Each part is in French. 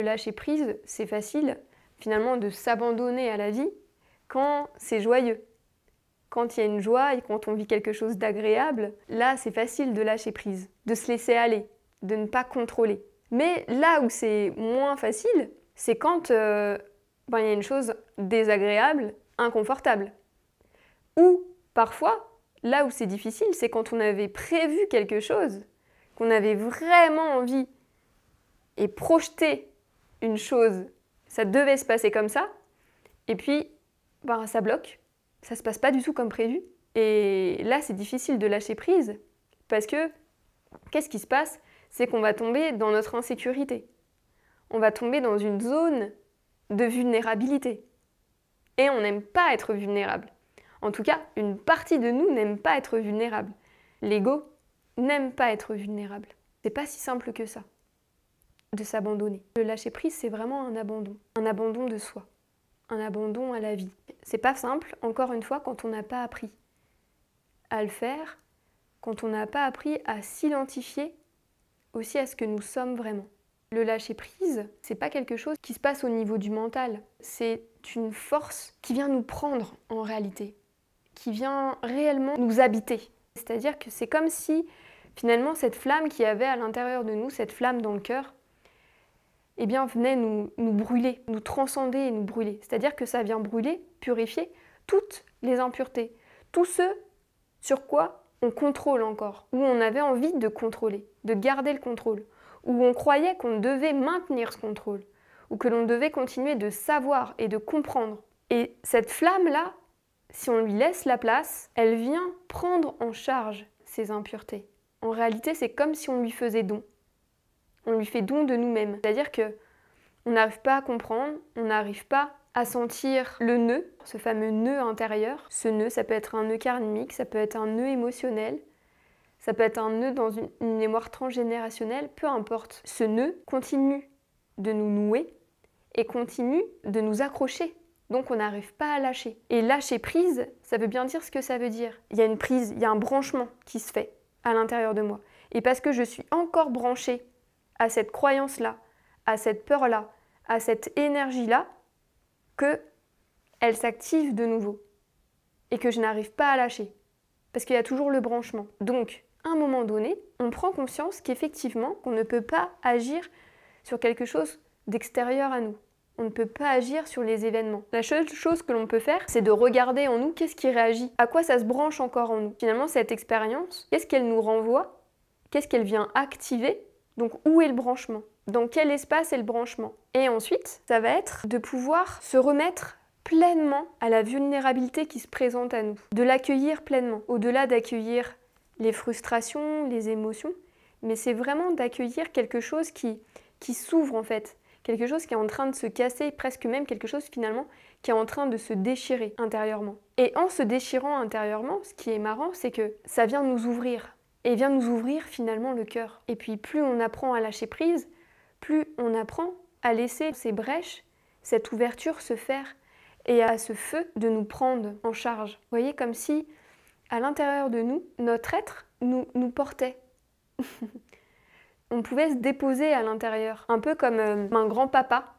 Lâcher prise, c'est facile finalement de s'abandonner à la vie quand c'est joyeux. Quand il y a une joie et quand on vit quelque chose d'agréable, là c'est facile de lâcher prise, de se laisser aller, de ne pas contrôler. Mais là où c'est moins facile, c'est quand il y a une chose désagréable, inconfortable. Ou parfois, là où c'est difficile, c'est quand on avait prévu quelque chose, qu'on avait vraiment envie et projeté une chose, ça devait se passer comme ça, et puis ça bloque, ça se passe pas du tout comme prévu. Et là, c'est difficile de lâcher prise, parce que qu'est-ce qui se passe? C'est qu'on va tomber dans notre insécurité. On va tomber dans une zone de vulnérabilité. Et on n'aime pas être vulnérable. En tout cas, une partie de nous n'aime pas être vulnérable. L'ego n'aime pas être vulnérable. C'est pas si simple que ça, de s'abandonner. Le lâcher prise, c'est vraiment un abandon de soi, un abandon à la vie. C'est pas simple, encore une fois, quand on n'a pas appris à le faire, quand on n'a pas appris à s'identifier aussi à ce que nous sommes vraiment. Le lâcher prise, c'est pas quelque chose qui se passe au niveau du mental, c'est une force qui vient nous prendre en réalité, qui vient réellement nous habiter. C'est-à-dire que c'est comme si finalement cette flamme qu'il y avait à l'intérieur de nous, cette flamme dans le cœur, eh bien venait nous brûler, nous transcender et nous brûler. C'est-à-dire que ça vient brûler, purifier toutes les impuretés, tout ce sur quoi on contrôle encore, où on avait envie de contrôler, de garder le contrôle, où on croyait qu'on devait maintenir ce contrôle, ou que l'on devait continuer de savoir et de comprendre. Et cette flamme-là, si on lui laisse la place, elle vient prendre en charge ces impuretés. En réalité, c'est comme si on lui faisait don. On lui fait don de nous-mêmes. C'est-à-dire qu'on n'arrive pas à comprendre, on n'arrive pas à sentir le nœud, ce fameux nœud intérieur. Ce nœud, ça peut être un nœud karmique, ça peut être un nœud émotionnel, ça peut être un nœud dans une mémoire transgénérationnelle, peu importe. Ce nœud continue de nous nouer et continue de nous accrocher. Donc on n'arrive pas à lâcher. Et lâcher prise, ça veut bien dire ce que ça veut dire. Il y a une prise, il y a un branchement qui se fait à l'intérieur de moi. Et parce que je suis encore branchée à cette croyance-là, à cette peur-là, à cette énergie-là, qu'elle s'active de nouveau. Et que je n'arrive pas à lâcher. Parce qu'il y a toujours le branchement. Donc, à un moment donné, on prend conscience qu'effectivement, qu'on ne peut pas agir sur quelque chose d'extérieur à nous. On ne peut pas agir sur les événements. La seule chose que l'on peut faire, c'est de regarder en nous qu'est-ce qui réagit, à quoi ça se branche encore en nous. Finalement, cette expérience, qu'est-ce qu'elle nous renvoie, qu'est-ce qu'elle vient activer, donc où est le branchement, dans quel espace est le branchement. Et ensuite, ça va être de pouvoir se remettre pleinement à la vulnérabilité qui se présente à nous, de l'accueillir pleinement, au-delà d'accueillir les frustrations, les émotions, mais c'est vraiment d'accueillir quelque chose qui s'ouvre en fait, quelque chose qui est en train de se casser, presque même quelque chose finalement qui est en train de se déchirer intérieurement. Et en se déchirant intérieurement, ce qui est marrant, c'est que ça vient nous ouvrir, et vient nous ouvrir finalement le cœur. Et puis plus on apprend à lâcher prise, plus on apprend à laisser ces brèches, cette ouverture se faire, et à ce feu de nous prendre en charge. Vous voyez, comme si à l'intérieur de nous, notre être nous portait. On pouvait se déposer à l'intérieur, un peu comme un grand-papa.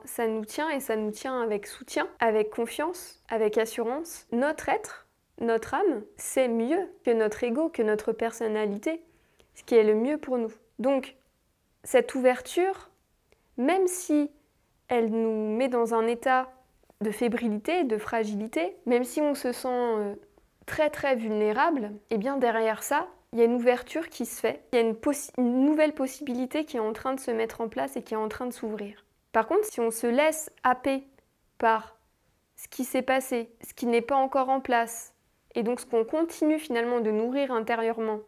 Ça nous tient et ça nous tient avec soutien, avec confiance, avec assurance. Notre être, notre âme, c'est mieux que notre ego, que notre personnalité, ce qui est le mieux pour nous. Donc, cette ouverture, même si elle nous met dans un état de fébrilité, de fragilité, même si on se sent très très vulnérable, et bien derrière ça, il y a une ouverture qui se fait, il y a une nouvelle possibilité qui est en train de se mettre en place et qui est en train de s'ouvrir. Par contre, si on se laisse happer par ce qui s'est passé, ce qui n'est pas encore en place, et donc ce qu'on continue finalement de nourrir intérieurement,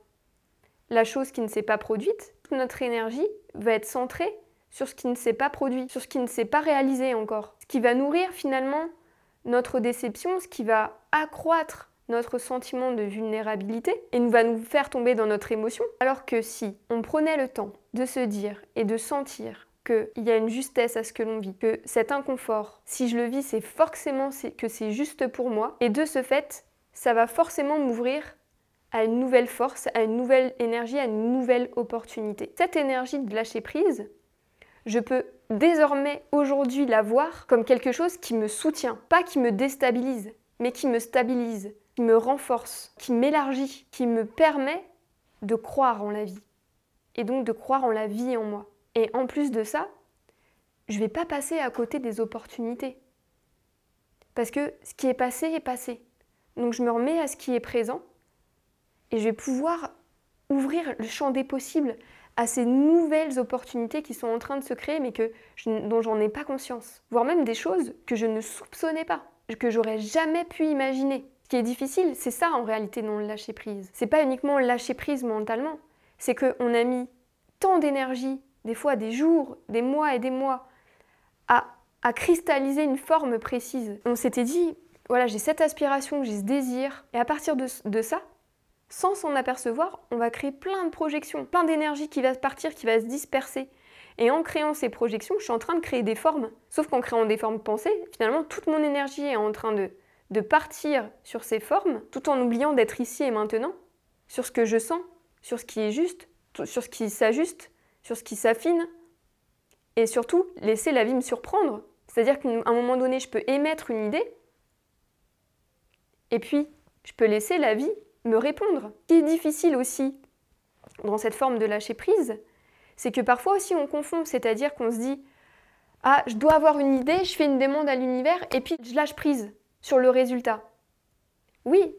la chose qui ne s'est pas produite, notre énergie va être centrée sur ce qui ne s'est pas produit, sur ce qui ne s'est pas réalisé encore. Ce qui va nourrir finalement notre déception, ce qui va accroître notre sentiment de vulnérabilité et va nous faire tomber dans notre émotion. Alors que si on prenait le temps de se dire et de sentir qu'il y a une justesse à ce que l'on vit, que cet inconfort, si je le vis, c'est forcément que c'est juste pour moi, et de ce fait, ça va forcément m'ouvrir à une nouvelle force, à une nouvelle énergie, à une nouvelle opportunité. Cette énergie de lâcher prise, Je peux désormais aujourd'hui la voir comme quelque chose qui me soutient, pas qui me déstabilise, mais qui me stabilise, qui me renforce, qui m'élargit, qui me permet de croire en la vie. Et donc de croire en la vie en moi. Et en plus de ça, je ne vais pas passer à côté des opportunités. Parce que ce qui est passé est passé. Donc je me remets à ce qui est présent et je vais pouvoir ouvrir le champ des possibles à ces nouvelles opportunités qui sont en train de se créer mais dont j'en ai pas conscience. Voire même des choses que je ne soupçonnais pas, que j'aurais jamais pu imaginer. Ce qui est difficile, c'est ça en réalité dans le lâcher prise. C'est pas uniquement lâcher prise mentalement, c'est qu'on a mis tant d'énergie, des fois des jours, des mois et des mois, à cristalliser une forme précise. On s'était dit, voilà, j'ai cette aspiration, j'ai ce désir, et à partir de ça, sans s'en apercevoir, on va créer plein de projections, plein d'énergie qui va partir, qui va se disperser. Et en créant ces projections, je suis en train de créer des formes. Sauf qu'en créant des formes pensées, finalement, toute mon énergie est en train de partir sur ces formes, tout en oubliant d'être ici et maintenant, sur ce que je sens, sur ce qui est juste, sur ce qui s'ajuste, sur ce qui s'affine, et surtout, laisser la vie me surprendre. C'est-à-dire qu'à un moment donné, je peux émettre une idée, et puis, je peux laisser la vie me répondre. Ce qui est difficile aussi dans cette forme de lâcher prise, c'est que parfois aussi on confond, c'est-à-dire qu'on se dit « Ah, je dois avoir une idée, je fais une demande à l'univers, et puis je lâche prise sur le résultat. » Oui,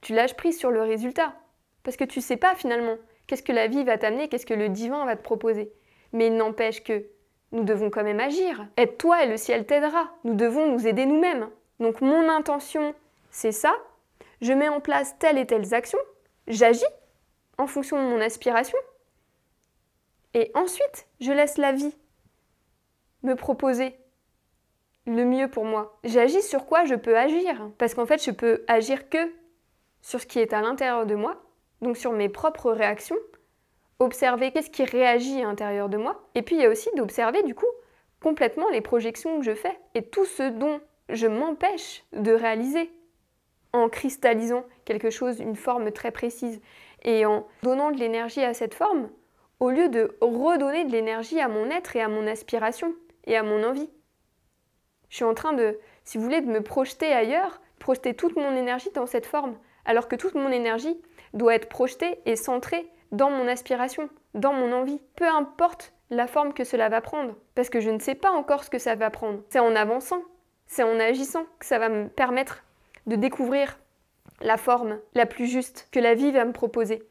tu lâches prise sur le résultat, parce que tu ne sais pas finalement qu'est-ce que la vie va t'amener, qu'est-ce que le divin va te proposer. Mais il n'empêche que nous devons quand même agir. Aide-toi et le ciel t'aidera. Nous devons nous aider nous-mêmes. Donc mon intention, c'est ça. Je mets en place telle et telle actions. J'agis en fonction de mon aspiration. Et ensuite, je laisse la vie me proposer le mieux pour moi. J'agis sur quoi je peux agir. Parce qu'en fait, je peux agir que sur ce qui est à l'intérieur de moi, donc sur mes propres réactions, observer qu'est-ce qui réagit à l'intérieur de moi, et puis il y a aussi d'observer du coup complètement les projections que je fais, et tout ce dont je m'empêche de réaliser, en cristallisant quelque chose, une forme très précise, et en donnant de l'énergie à cette forme, au lieu de redonner de l'énergie à mon être et à mon aspiration, et à mon envie. Je suis en train de, si vous voulez, de me projeter ailleurs, projeter toute mon énergie dans cette forme, alors que toute mon énergie doit être projetée et centrée dans mon aspiration, dans mon envie. Peu importe la forme que cela va prendre, parce que je ne sais pas encore ce que ça va prendre. C'est en avançant, c'est en agissant que ça va me permettre de découvrir la forme la plus juste que la vie va me proposer.